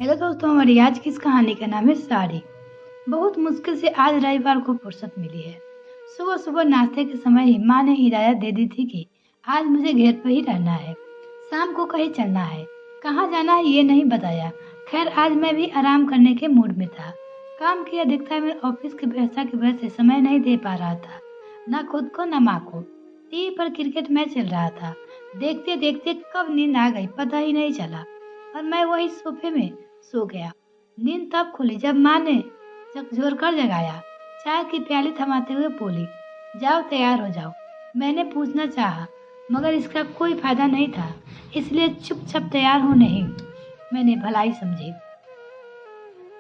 Hello दोस्तों, हमारी आज की इस कहानी का नाम है साड़ी। बहुत मुश्किल से आज रविवार को फुर्सत मिली है। सुबह सुबह नाश्ते के समय ही माँ ने हिदायत दे दी थी कि आज मुझे घर पर ही रहना है, शाम को कहीं चलना है, कहाँ जाना है ये नहीं बताया। खैर आज मैं भी आराम करने के मूड में था। काम की अधिकता में ऑफिस की व्यवस्था की वजह से समय नहीं दे पा रहा था, ना खुद को न माँ को। टीवी पर क्रिकेट मैच चल रहा था। देखते देखते कब नींद आ गई पता ही नहीं चला और मैं वही सोफे में सो गया। नींद तब खुली जब माँ ने झकझोर कर जगाया। चाय की प्याली थमाते हुए बोली, जाओ तैयार हो जाओ। मैंने पूछना चाहा मगर इसका कोई फायदा नहीं था, इसलिए चुपचाप तैयार होने ही मैंने भलाई समझी।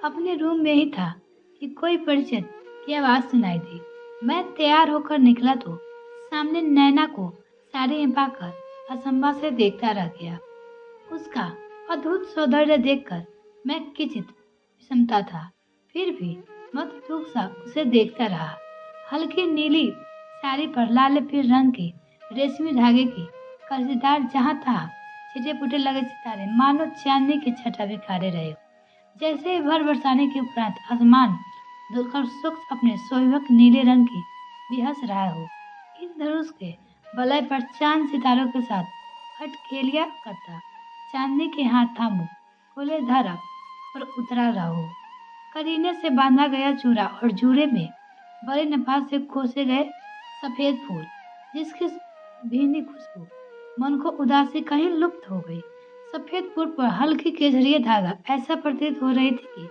अपने रूम में ही था कि कोई परिचित की आवाज सुनाई दी। मैं तैयार होकर निकला तो सामने नैना को साड़ी में पाकर असंभव से देखता रह गया। उसका अद्भुत सौंदर्य देखकर मैं किंचित विषमता था, फिर भी मत टूक सा उसे देखता रहा। हल्की नीली साड़ी पर लाल पील रंग के रेशमी धागे की कसीदार जहाँ तहाँ छिटे पुटे लगे सितारे मानो चांदनी की छटा बिखारे रहे हो। जैसे ही भर बरसाने के उपरांत आसमान धुलकर सूक्ष्म अपने सोविवक नीले रंग की बिहस रहा हो। इंद्रधनुष के वलय पर चांद सितारों के साथ हटखेलिया करता चांदनी के हाथ थामो खुले धारा पर उतरा रहो। करीने से बांधा गया चूड़ा और जूड़े में बड़े नफास से खोसे गए सफेद फूल, जिसकी भीनी खुशबू मन को उदासी कहीं लुप्त हो गई। सफेद फूल पर हल्की केसरिया धागा ऐसा प्रतीत हो रही थी कि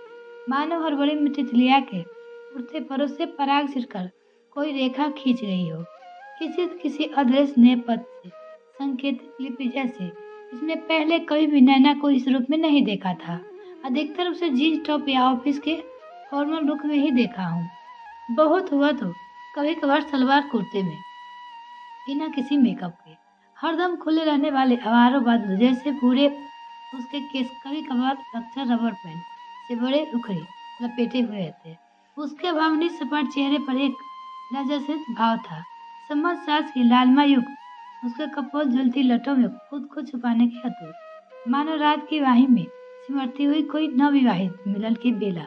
मानो हड़बड़ी में तितलिया के उड़ते परों से पराग छिड़कर कोई रेखा खींच गई हो। किसी अदृश्य नेपथ से संकेतित लिपि जैसे इसने पहले कभी भी नैना को इस रूप में नहीं देखा था। अधिकतर उसे जीन्स टॉप या ऑफिस के फॉर्मल लुक में ही देखा हूँ। बहुत हुआ तो कभी कभार सलवार कुर्ते में, बिना किसी मेकअप के। हरदम खुले रहने वाले अवारों बादल जैसे पूरे उसके केस कभी कभार अक्सर रबर पैंट से बड़े उखड़े लपेटे हुए रहते। उसके भावनी सपाट चेहरे पर एक लाजवाब भाव था। समझ सास की लालमा युक्त उसके कपोल झुलती लटों में खुद को छुपाने के हेतु मानो रात की वाही में सिमरती हुई कोई नवविवाहित मिलन की बेला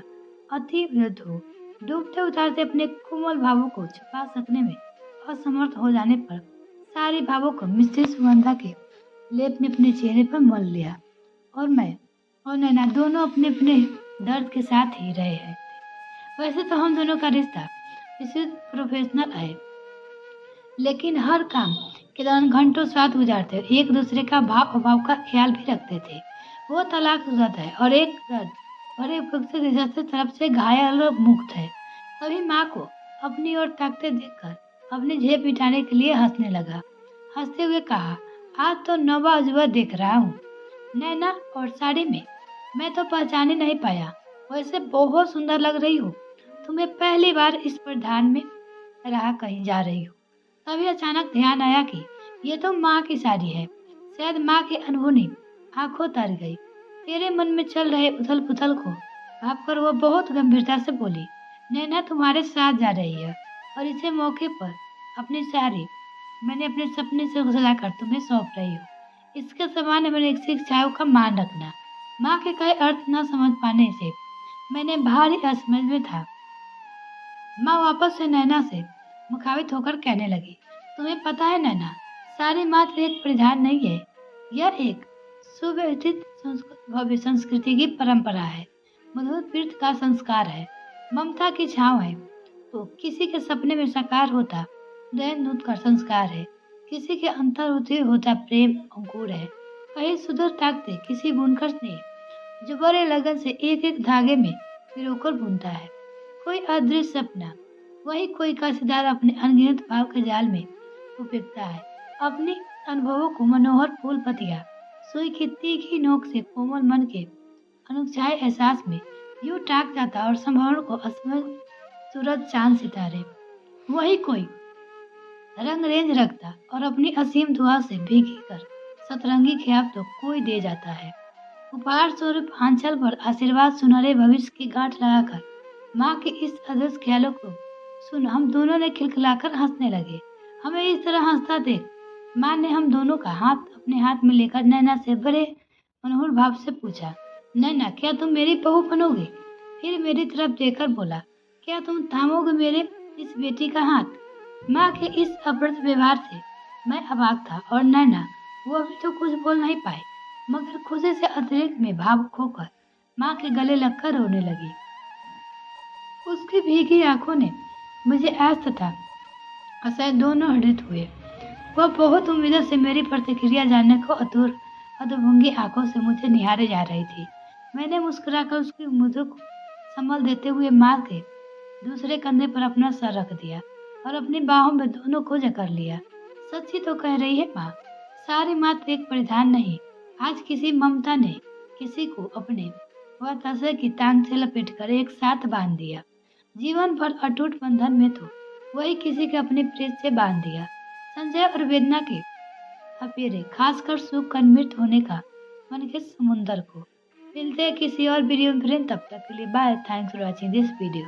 अति विरुद्ध हो। डूबते उतारते अपने कोमल भावों को छुपा सकने में असमर्थ हो जाने पर सारे भावों को मिश्रित सुगंधा के लेप ने अपने चेहरे पर मल लिया और मैं और नैना दोनों अपने अपने दर्द के साथ ही रहे हैं। वैसे तो हम दोनों का रिश्ता विशुद्ध प्रोफेशनल है, लेकिन हर काम के दौरान घंटों साथ गुजारते एक दूसरे का भाव अभाव का ख्याल भी रखते थे। वो तलाकशुदा है और एक दर्द भरे उपयुक्त तरफ से घायल और मुक्त है। तभी माँ को अपनी ओर ताकते देखकर अपनी झेप मिटाने के लिए हंसने लगा। हंसते हुए कहा, आज तो नौवा अजूबा देख रहा हूँ। नैना और साड़ी में मैं तो पहचान ही नहीं पाया। वैसे बहुत सुंदर लग रही हो। तुम्हें पहली बार इस पर ध्यान में रहा कहीं जा रही हो। तभी अचानक ध्यान आया कि ये तो माँ की साड़ी है। शायद माँ की अनहोनी आंखों तर गई। तेरे मन में चल रहे उथल पुथल को भापकर वो बहुत गंभीरता से बोली, नैना तुम्हारे साथ जा रही है और इसे मौके पर अपनी साड़ी मैंने अपने सपने से सजाकर तुम्हें सौंप रही हूँ। इसके समान मेरी शिक्षाओं का मान रखना। माँ के कई अर्थ न समझ पाने से मैंने भारी असमझ में था। माँ वापस से नैना से मुखावित होकर कहने लगी, तुम्हें पता है नैना, साड़ी मात्र एक परिधान नहीं है, यह एक सुव्यवस्थित भव्य संस्कृति की परंपरा है। मधुर प्रीत का संस्कार है, ममता की छांव है। तो किसी के सपने में साकार होता नयन दूत का संस्कार है, किसी के अंतर होता प्रेम अंकुर है। कहीं सुदूर ताकते किसी बुनकर ने जो बड़े लगन से एक एक धागे में पिरोकर बुनता है। कोई अदृश्य सपना, वही कोई कसीदार अपने अनगिनत भाव के जाल में उपकता है। अपनी अनुभवों को मनोहर फूल पतिया सुई की तीखी नोक से कोमल मन के अनुक्षाय एहसास में यूं टाक जाता और संभावना को असमय सूरज चांद सितारे। वही कोई रंग रेंज रखता और अपनी असीम दुआ से भीगी कर सतरंगी ख्याल तो कोई दे जाता है। उपहार स्वरूप आंचल पर आशीर्वाद सुनहरे भविष्य की गांठ लगाकर माँ के इस अदृश्य ख्यालों को सुन हम दोनों ने खिलखिलाकर हंसने लगे। हमें इस तरह हंसता देख माँ ने हम दोनों का हाथ अपने हाथ में लेकर नैना से बड़े मनोहर भाव से पूछा, नैना, क्या तुम मेरी बहू बनोगे? फिर मेरी तरफ देखकर बोला, क्या तुम थामोगे मेरे इस बेटी का हाथ? माँ के इस अभद्र व्यवहार से मैं अवाक था और नैना, वो अभी तो कुछ बोल नहीं पाए, मगर खुशी से अतिरिक्त में भावुक होकर माँ के गले लगकर रोने लगी। उसकी भीगी आंखों ने मुझे ऐस तथा असह्य दोनों हृदित हुए। वह बहुत उम्मीदों से मेरी प्रतिक्रिया जानने को अधोभंगी आंखों से मुझे निहारे जा रही थी। मैंने मुस्कुराकर उसकी मुद्दों को संभल देते हुए माँ के दूसरे कंधे पर अपना सर रख दिया और अपनी बाहों में दोनों को जकड़ लिया। सच ही तो कह रही है माँ, सारी मात्र एक परिधान नहीं। आज किसी ममता ने किसी को अपने वह तसे की टांग से लपेट कर एक साथ बांध दिया। जीवन भर अटूट बंधन में तो वही किसी के अपने प्रेत से बांध दिया। संजय और वेदना के अपेरे, खासकर सुख का मृत होने का मन के समुंदर को। मिलते हैं किसी और वीडियो में, तब तक के लिए bye. Thanks for watching this video.